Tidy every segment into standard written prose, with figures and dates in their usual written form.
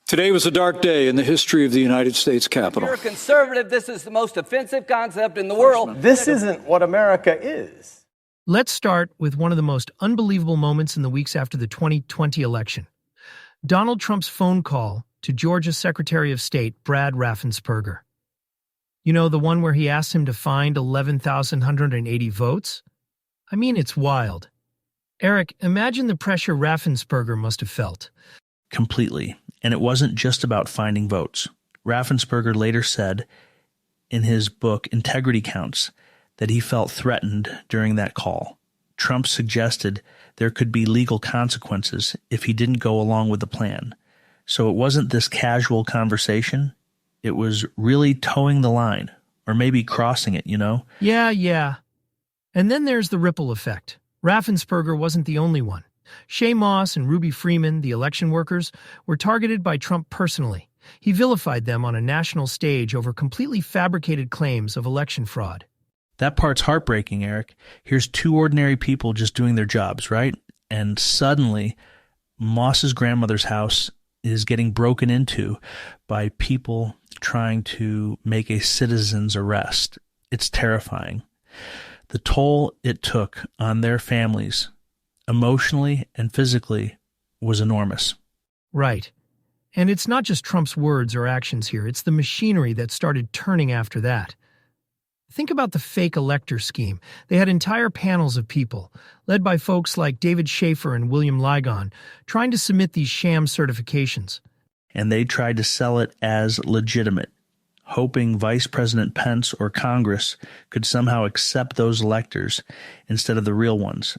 Today was a dark day in the history of the United States Capitol. If you're a conservative, this is the most offensive concept in the world. This isn't what America is. Let's start with one of the most unbelievable moments in the weeks after the 2020 election. Donald Trump's phone call to Georgia's Secretary of State, Brad Raffensperger. You know, the one where he asked him to find 11,180 votes? I mean, it's wild. Eric, imagine the pressure Raffensperger must have felt. Completely. And it wasn't just about finding votes. Raffensperger later said in his book, Integrity Counts, that he felt threatened during that call. Trump suggested there could be legal consequences if he didn't go along with the plan. So it wasn't this casual conversation. It was really towing the line, or maybe crossing it, you know? Yeah. And then there's the ripple effect. Raffensperger wasn't the only one. Shay Moss and Ruby Freeman, the election workers, were targeted by Trump personally. He vilified them on a national stage over completely fabricated claims of election fraud. That part's heartbreaking, Eric. Here's two ordinary people just doing their jobs, right? And suddenly, Moss's grandmother's house is getting broken into by people trying to make a citizen's arrest. It's terrifying. The toll it took on their families, emotionally and physically, was enormous. Right. And it's not just Trump's words or actions here, it's the machinery that started turning after that. Think about the fake elector scheme. They had entire panels of people, led by folks like David Schaefer and William Ligon, trying to submit these sham certifications. And they tried to sell it as legitimate, hoping Vice President Pence or Congress could somehow accept those electors instead of the real ones.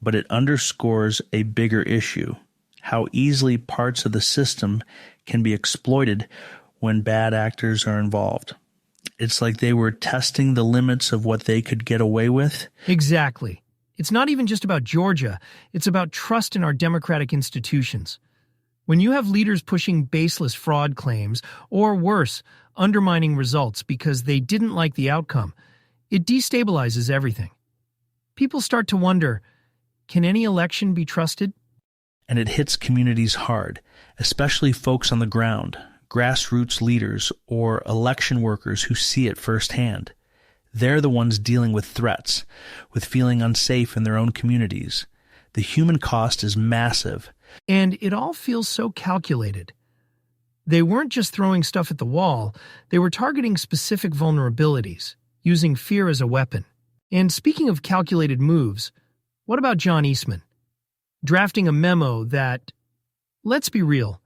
But it underscores a bigger issue, how easily parts of the system can be exploited when bad actors are involved. It's like they were testing the limits of what they could get away with. Exactly. It's not even just about Georgia. It's about trust in our democratic institutions. When you have leaders pushing baseless fraud claims, or worse, undermining results because they didn't like the outcome, it destabilizes everything. People start to wonder, can any election be trusted? And it hits communities hard, especially folks on the ground, grassroots leaders, or election workers who see it firsthand. They're the ones dealing with threats, with feeling unsafe in their own communities. The human cost is massive. And it all feels so calculated. They weren't just throwing stuff at the wall, they were targeting specific vulnerabilities, using fear as a weapon. And speaking of calculated moves, what about John Eastman? Drafting a memo that, let's be real,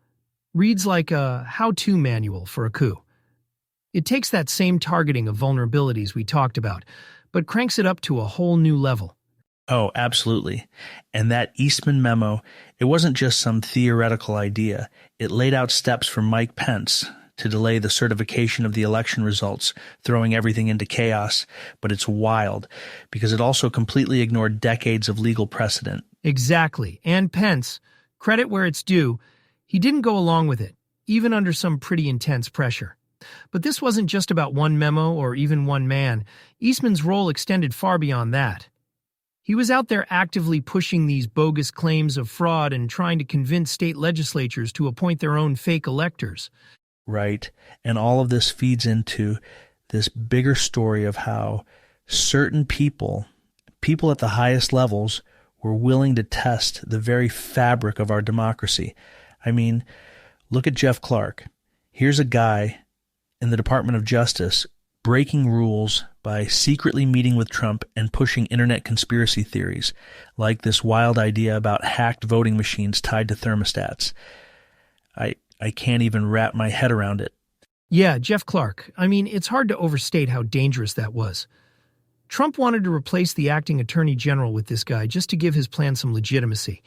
reads like a how-to manual for a coup. It takes that same targeting of vulnerabilities we talked about, but cranks it up to a whole new level. Oh, absolutely. And that Eastman memo, it wasn't just some theoretical idea. It laid out steps for Mike Pence to delay the certification of the election results, throwing everything into chaos. But it's wild, because it also completely ignored decades of legal precedent. Exactly. And Pence, credit where it's due, he didn't go along with it, even under some pretty intense pressure. But this wasn't just about one memo or even one man. Eastman's role extended far beyond that. He was out there actively pushing these bogus claims of fraud and trying to convince state legislatures to appoint their own fake electors. Right. And all of this feeds into this bigger story of how certain people at the highest levels, were willing to test the very fabric of our democracy. I mean, look at Jeff Clark. Here's a guy in the Department of Justice breaking rules by secretly meeting with Trump and pushing internet conspiracy theories, like this wild idea about hacked voting machines tied to thermostats. I can't even wrap my head around it. Yeah, Jeff Clark. I mean, it's hard to overstate how dangerous that was. Trump wanted to replace the acting attorney general with this guy just to give his plan some legitimacy.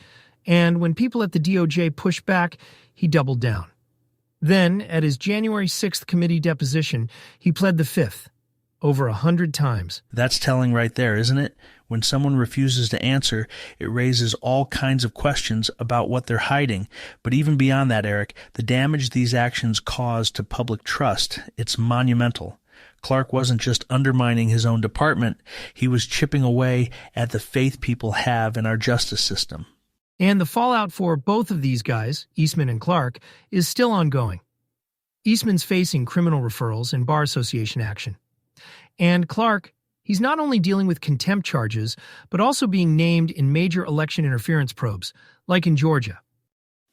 And when people at the DOJ pushed back, he doubled down. Then, at his January 6th committee deposition, he pled the Fifth, over 100 times. That's telling right there, isn't it? When someone refuses to answer, it raises all kinds of questions about what they're hiding. But even beyond that, Eric, the damage these actions cause to public trust, it's monumental. Clark wasn't just undermining his own department, he was chipping away at the faith people have in our justice system. And the fallout for both of these guys, Eastman and Clark, is still ongoing. Eastman's facing criminal referrals and bar association action. And Clark, he's not only dealing with contempt charges, but also being named in major election interference probes, like in Georgia.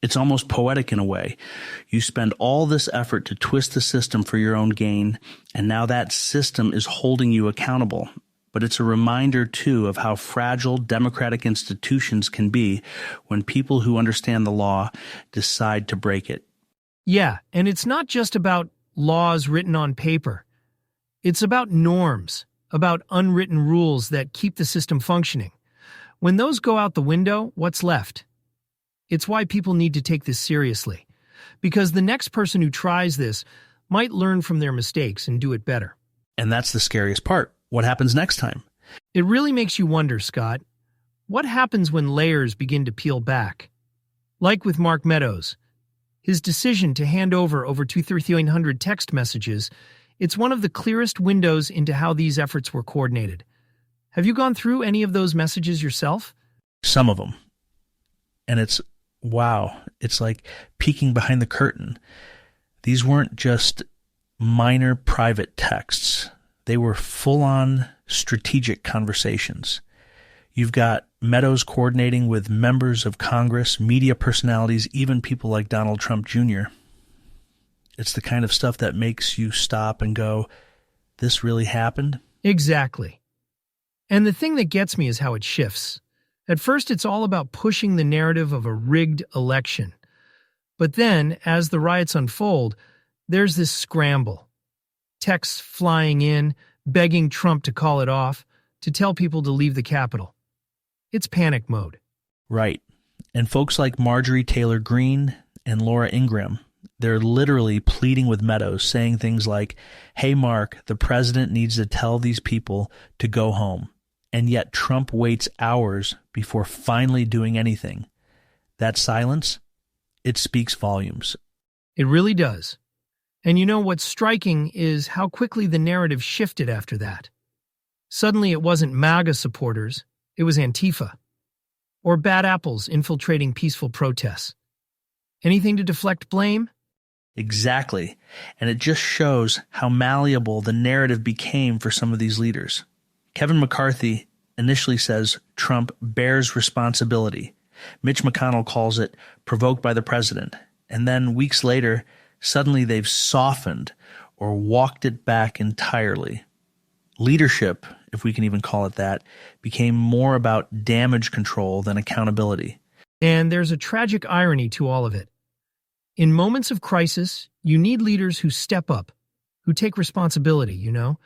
It's almost poetic in a way. You spend all this effort to twist the system for your own gain, and now that system is holding you accountable. But it's a reminder, too, of how fragile democratic institutions can be when people who understand the law decide to break it. Yeah, and it's not just about laws written on paper. It's about norms, about unwritten rules that keep the system functioning. When those go out the window, what's left? It's why people need to take this seriously, because the next person who tries this might learn from their mistakes and do it better. And that's the scariest part. What happens next time? It really makes you wonder, Scott, what happens when layers begin to peel back? Like with Mark Meadows, his decision to hand over 2,300 text messages, it's one of the clearest windows into how these efforts were coordinated. Have you gone through any of those messages yourself? Some of them. And it's, wow, it's like peeking behind the curtain. These weren't just minor private texts. They were full-on strategic conversations. You've got Meadows coordinating with members of Congress, media personalities, even people like Donald Trump Jr. It's the kind of stuff that makes you stop and go, this really happened? Exactly. And the thing that gets me is how it shifts. At first, it's all about pushing the narrative of a rigged election. But then, as the riots unfold, there's this scramble. Texts flying in, begging Trump to call it off, to tell people to leave the Capitol. It's panic mode. Right. And folks like Marjorie Taylor Greene and Laura Ingraham, they're literally pleading with Meadows, saying things like, hey, Mark, the president needs to tell these people to go home. And yet Trump waits hours before finally doing anything. That silence, it speaks volumes. It really does. And you know what's striking is how quickly the narrative shifted after that. Suddenly it wasn't MAGA supporters, it was Antifa. Or bad apples infiltrating peaceful protests. Anything to deflect blame? Exactly. And it just shows how malleable the narrative became for some of these leaders. Kevin McCarthy initially says Trump bears responsibility. Mitch McConnell calls it provoked by the president. And then weeks later, suddenly they've softened or walked it back entirely. Leadership, if we can even call it that, became more about damage control than accountability. And there's a tragic irony to all of it. In moments of crisis, you need leaders who step up, who take responsibility, you know?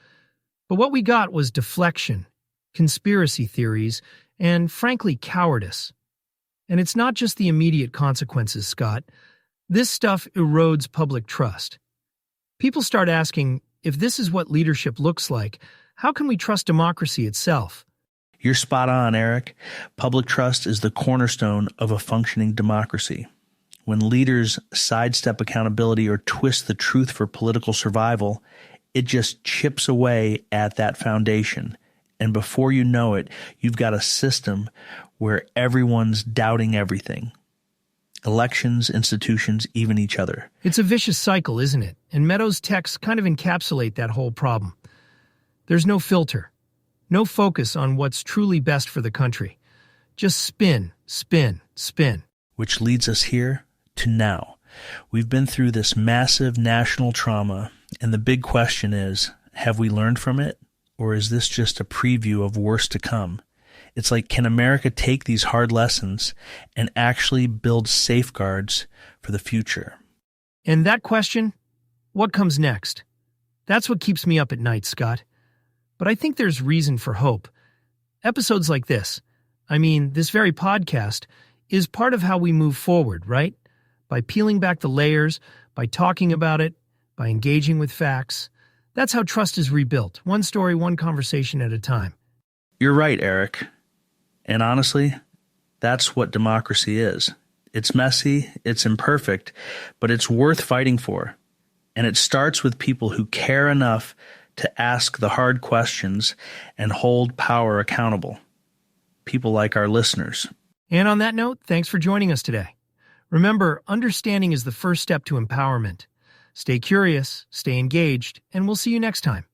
But what we got was deflection, conspiracy theories, and frankly, cowardice. And it's not just the immediate consequences, Scott. This stuff erodes public trust. People start asking, if this is what leadership looks like, how can we trust democracy itself? You're spot on, Eric. Public trust is the cornerstone of a functioning democracy. When leaders sidestep accountability or twist the truth for political survival, it just chips away at that foundation. And before you know it, you've got a system where everyone's doubting everything. Elections, institutions, even each other. It's a vicious cycle, isn't it? And Meadows' texts kind of encapsulate that whole problem. There's no filter, no focus on what's truly best for the country. Just spin, spin, spin. Which leads us here to now. We've been through this massive national trauma, and the big question is, have we learned from it, or is this just a preview of worse to come? It's like, can America take these hard lessons and actually build safeguards for the future? And that question, what comes next? That's what keeps me up at night, Scott. But I think there's reason for hope. Episodes like this, this very podcast, is part of how we move forward, right? By peeling back the layers, by talking about it, by engaging with facts. That's how trust is rebuilt, one story, one conversation at a time. You're right, Eric. And honestly, that's what democracy is. It's messy, it's imperfect, but it's worth fighting for. And it starts with people who care enough to ask the hard questions and hold power accountable. People like our listeners. And on that note, thanks for joining us today. Remember, understanding is the first step to empowerment. Stay curious, stay engaged, and we'll see you next time.